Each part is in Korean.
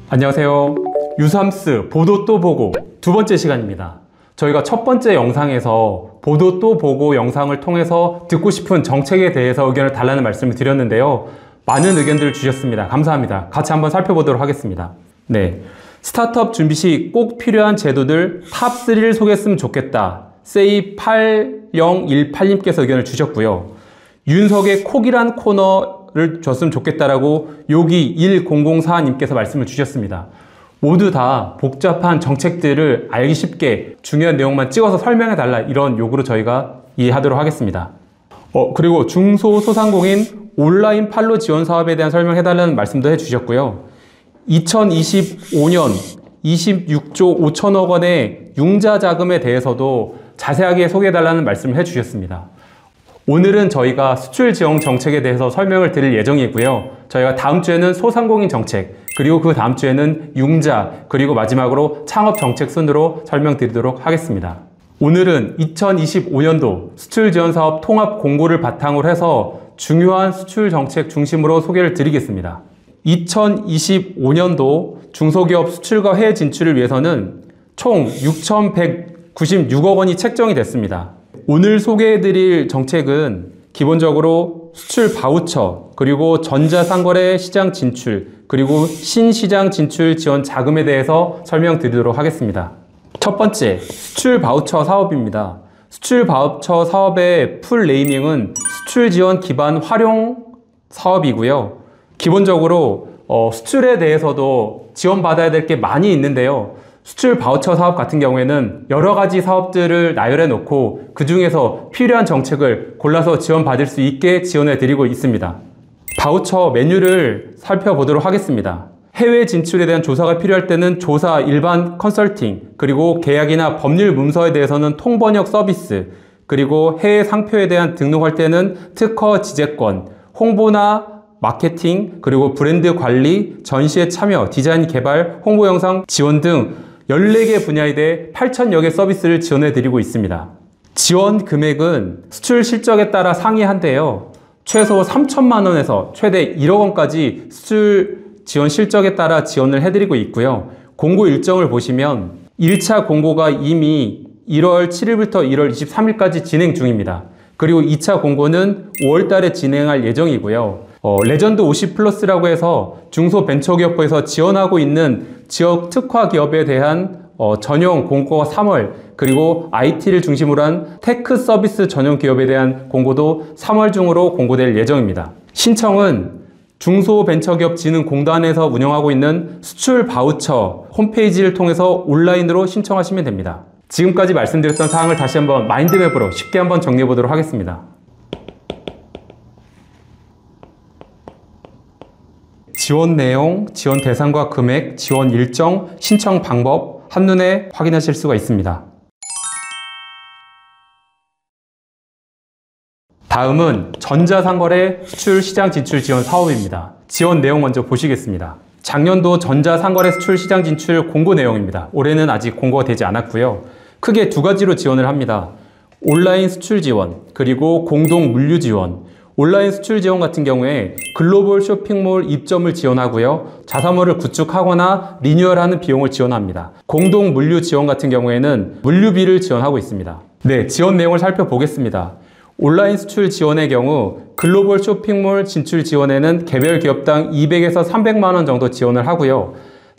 안녕하세요. 유삼스 보도 또 보고 두 번째 시간입니다. 저희가 첫 번째 영상에서 보도 또 보고 영상을 통해서 듣고 싶은 정책에 대해서 의견을 달라는 말씀을 드렸는데요. 많은 의견들을 주셨습니다. 감사합니다. 같이 한번 살펴보도록 하겠습니다. 네, 스타트업 준비 시 꼭 필요한 제도들 탑3를 소개했으면 좋겠다. 세이8018님께서 의견을 주셨고요. 윤석의 콕이란 코너를 줬으면 좋겠다라고 요기 1004님께서 말씀을 주셨습니다. 모두 다 복잡한 정책들을 알기 쉽게 중요한 내용만 찍어서 설명해달라, 이런 요구로 저희가 이해하도록 하겠습니다. 그리고 중소소상공인 온라인 판로 지원 사업에 대한 설명해달라는 말씀도 해주셨고요. 2025년 26조 5천억 원의 융자 자금에 대해서도 자세하게 소개해달라는 말씀을 해주셨습니다. 오늘은 저희가 수출 지원 정책에 대해서 설명을 드릴 예정이고요. 저희가 다음 주에는 소상공인 정책, 그리고 그 다음 주에는 융자, 그리고 마지막으로 창업 정책 순으로 설명드리도록 하겠습니다. 오늘은 2025년도 수출 지원 사업 통합 공고를 바탕으로 해서 중요한 수출 정책 중심으로 소개를 드리겠습니다. 2025년도 중소기업 수출과 해외 진출을 위해서는 총 6,196억 원이 책정이 됐습니다. 오늘 소개해드릴 정책은 기본적으로 수출 바우처, 그리고 전자상거래 시장 진출, 그리고 신시장 진출 지원 자금에 대해서 설명드리도록 하겠습니다. 첫 번째, 수출 바우처 사업입니다. 수출 바우처 사업의 풀 네이밍은 수출 지원 기반 활용 사업이고요. 기본적으로 수출에 대해서도 지원받아야 될 게 많이 있는데요. 수출 바우처 사업 같은 경우에는 여러 가지 사업들을 나열해 놓고 그 중에서 필요한 정책을 골라서 지원받을 수 있게 지원해 드리고 있습니다. 바우처 메뉴를 살펴보도록 하겠습니다. 해외 진출에 대한 조사가 필요할 때는 조사, 일반 컨설팅, 그리고 계약이나 법률 문서에 대해서는 통번역 서비스, 그리고 해외 상표에 대한 등록할 때는 특허 지재권, 홍보나 마케팅, 그리고 브랜드 관리, 전시회 참여, 디자인 개발, 홍보 영상 지원 등 14개 분야에 대해 8,000여 개 서비스를 지원해 드리고 있습니다. 지원 금액은 수출 실적에 따라 상이한데요. 최소 3천만 원에서 최대 1억 원까지 수출 지원 실적에 따라 지원을 해드리고 있고요. 공고 일정을 보시면 1차 공고가 이미 1월 7일부터 1월 23일까지 진행 중입니다. 그리고 2차 공고는 5월 달에 진행할 예정이고요. 레전드 50플러스라고 해서 중소벤처기업부에서 지원하고 있는 지역 특화 기업에 대한 전용 공고가 3월, 그리고 IT를 중심으로 한 테크 서비스 전용 기업에 대한 공고도 3월 중으로 공고될 예정입니다. 신청은 중소벤처기업진흥공단에서 운영하고 있는 수출 바우처 홈페이지를 통해서 온라인으로 신청하시면 됩니다. 지금까지 말씀드렸던 사항을 다시 한번 마인드맵으로 쉽게 한번 정리해 보도록 하겠습니다. 지원 내용, 지원 대상과 금액, 지원 일정, 신청 방법 한눈에 확인하실 수가 있습니다. 다음은 전자상거래 수출 시장 진출 지원 사업입니다. 지원 내용 먼저 보시겠습니다. 작년도 전자상거래 수출 시장 진출 공고 내용입니다. 올해는 아직 공고가 되지 않았고요. 크게 두 가지로 지원을 합니다. 온라인 수출 지원, 그리고 공동 물류 지원. 온라인 수출 지원 같은 경우에 글로벌 쇼핑몰 입점을 지원하고요. 자사몰을 구축하거나 리뉴얼하는 비용을 지원합니다. 공동 물류 지원 같은 경우에는 물류비를 지원하고 있습니다. 네, 지원 내용을 살펴보겠습니다. 온라인 수출 지원의 경우 글로벌 쇼핑몰 진출 지원에는 개별 기업당 200에서 300만 원 정도 지원을 하고요.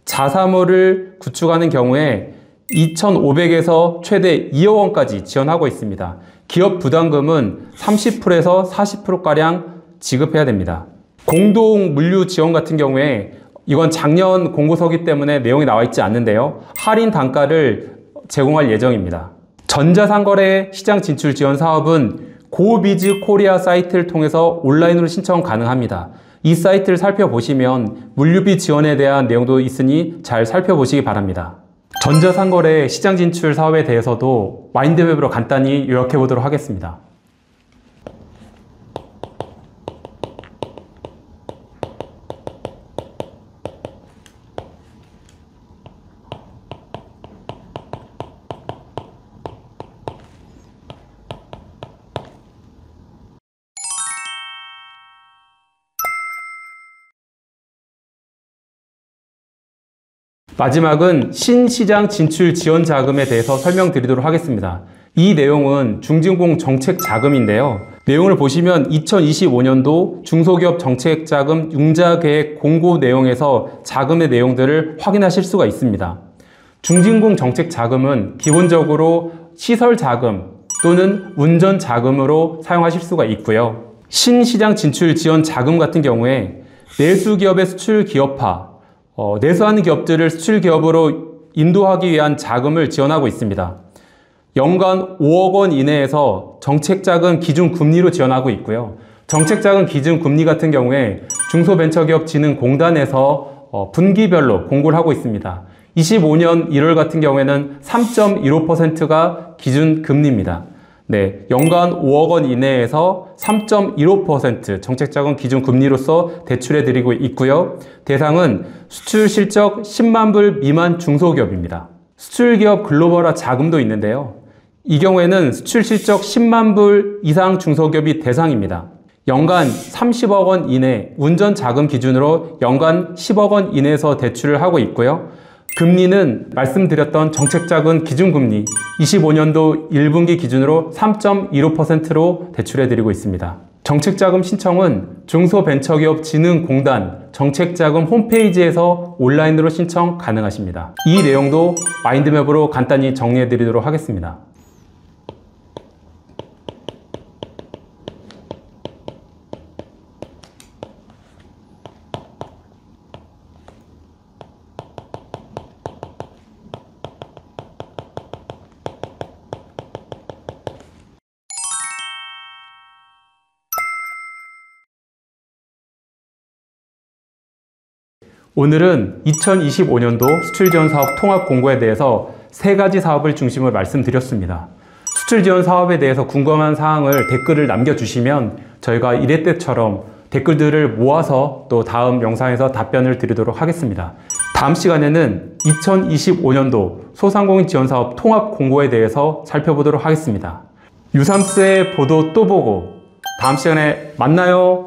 자사몰을 구축하는 경우에 2,500에서 최대 2억 원까지 지원하고 있습니다. 기업 부담금은 30%에서 40%가량 지급해야 됩니다. 공동 물류 지원 같은 경우에 이건 작년 공고서기 때문에 내용이 나와 있지 않는데요. 할인 단가를 제공할 예정입니다. 전자상거래 시장 진출 지원 사업은 고비즈 코리아 사이트를 통해서 온라인으로 신청 가능합니다. 이 사이트를 살펴보시면 물류비 지원에 대한 내용도 있으니 잘 살펴보시기 바랍니다. 전자상거래 시장 진출 사업에 대해서도 마인드맵으로 간단히 요약해 보도록 하겠습니다. 마지막은 신시장 진출 지원 자금에 대해서 설명드리도록 하겠습니다. 이 내용은 중진공 정책 자금인데요. 내용을 보시면 2025년도 중소기업 정책 자금 융자 계획 공고 내용에서 자금의 내용들을 확인하실 수가 있습니다. 중진공 정책 자금은 기본적으로 시설 자금 또는 운전 자금으로 사용하실 수가 있고요. 신시장 진출 지원 자금 같은 경우에 내수기업의 수출 기업화, 내수하는 기업들을 수출 기업으로 인도하기 위한 자금을 지원하고 있습니다. 연간 5억 원 이내에서 정책자금 기준금리로 지원하고 있고요. 정책자금 기준금리 같은 경우에 중소벤처기업진흥공단에서 분기별로 공고를 하고 있습니다. 25년 1월 같은 경우에는 3.15%가 기준금리입니다. 네, 연간 5억 원 이내에서 3.15% 정책자금 기준금리로서 대출해드리고 있고요. 대상은 수출 실적 10만 불 미만 중소기업입니다. 수출기업 글로벌화 자금도 있는데요. 이 경우에는 수출 실적 10만 불 이상 중소기업이 대상입니다. 연간 30억 원 이내 운전 자금 기준으로 연간 10억 원 이내에서 대출을 하고 있고요. 금리는 말씀드렸던 정책자금 기준금리 25년도 1분기 기준으로 3.15%로 대출해드리고 있습니다. 정책자금 신청은 중소벤처기업진흥공단 정책자금 홈페이지에서 온라인으로 신청 가능하십니다. 이 내용도 마인드맵으로 간단히 정리해드리도록 하겠습니다. 오늘은 2025년도 수출지원사업 통합공고에 대해서 3가지 사업을 중심으로 말씀드렸습니다. 수출지원 사업에 대해서 궁금한 사항을 댓글을 남겨주시면 저희가 이래 때처럼 댓글들을 모아서 또 다음 영상에서 답변을 드리도록 하겠습니다. 다음 시간에는 2025년도 소상공인 지원사업 통합공고에 대해서 살펴보도록 하겠습니다. 유삼스의 보도 또 보고 다음 시간에 만나요.